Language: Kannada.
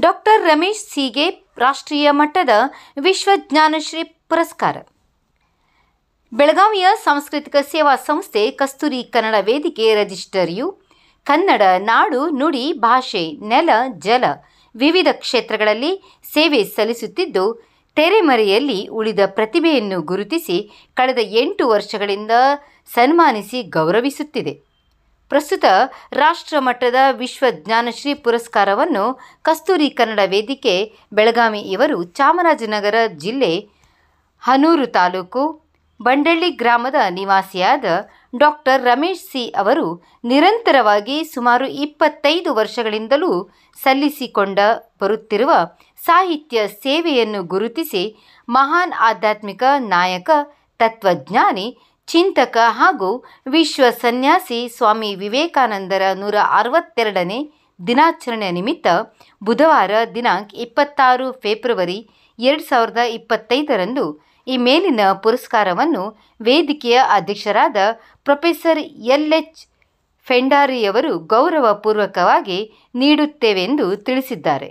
ಡಾಕ್ಟರ್ ರಮೇಶ್ ಸಿಗೆ ರಾಷ್ಟ್ರೀಯ ಮಟ್ಟದ ವಿಶ್ವಜ್ಞಾನಶ್ರೀ ಪುರಸ್ಕಾರ. ಬೆಳಗಾವಿಯ ಸಾಂಸ್ಕೃತಿಕ ಸೇವಾ ಸಂಸ್ಥೆ ಕಸ್ತೂರಿ ಕನ್ನಡ ವೇದಿಕೆ ರಿಜಿಸ್ಟರ್ ಯು ಕನ್ನಡ ನಾಡು ನುಡಿ ಭಾಷೆ ನೆಲ ಜಲ ವಿವಿಧ ಕ್ಷೇತ್ರಗಳಲ್ಲಿ ಸೇವೆ ಸಲ್ಲಿಸುತ್ತಿದ್ದು ತೆರೆಮರೆಯಲ್ಲಿ ಉಳಿದ ಪ್ರತಿಭೆಯನ್ನು ಗುರುತಿಸಿ ಕಳೆದ 8 ವರ್ಷಗಳಿಂದ ಸನ್ಮಾನಿಸಿ ಗೌರವಿಸುತ್ತಿದೆ. ಪ್ರಸ್ತುತ ರಾಷ್ಟ್ರ ಮಟ್ಟದ ವಿಶ್ವಜ್ಞಾನಶ್ರೀ ಪುರಸ್ಕಾರವನ್ನು ಕಸ್ತೂರಿ ಕನ್ನಡ ವೇದಿಕೆ ಬೆಳಗಾವಿ ಇವರು ಚಾಮರಾಜನಗರ ಜಿಲ್ಲೆ ಹನೂರು ತಾಲೂಕು ಬಂಡಳ್ಳಿ ಗ್ರಾಮದ ನಿವಾಸಿಯಾದ ಡಾಕ್ಟರ್ ರಮೇಶ್ ಸಿ ಅವರು ನಿರಂತರವಾಗಿ ಸುಮಾರು 25 ವರ್ಷಗಳಿಂದಲೂ ಸಲ್ಲಿಸಿಕೊಂಡ ಬರುತ್ತಿರುವ ಸಾಹಿತ್ಯ ಸೇವೆಯನ್ನು ಗುರುತಿಸಿ ಮಹಾನ್ ಆಧ್ಯಾತ್ಮಿಕ ನಾಯಕ, ತತ್ವಜ್ಞಾನಿ, ಚಿಂತಕ ಹಾಗೂ ವಿಶ್ವ ಸನ್ಯಾಸಿ ಸ್ವಾಮಿ ವಿವೇಕಾನಂದರ 162ನೇ ದಿನಾಚರಣೆ ನಿಮಿತ್ತ ಬುಧವಾರ ದಿನಾಂಕ 26 ಫೆಬ್ರವರಿ 2025ರಂದು ಈ ಮೇಲಿನ ಪುರಸ್ಕಾರವನ್ನು ವೇದಿಕೆಯ ಅಧ್ಯಕ್ಷರಾದ ಪ್ರೊಫೆಸರ್ LH ಫೆಂಡಾರಿಯವರು ಗೌರವಪೂರ್ವಕವಾಗಿ ನೀಡುತ್ತೇವೆಂದು ತಿಳಿಸಿದ್ದಾರೆ.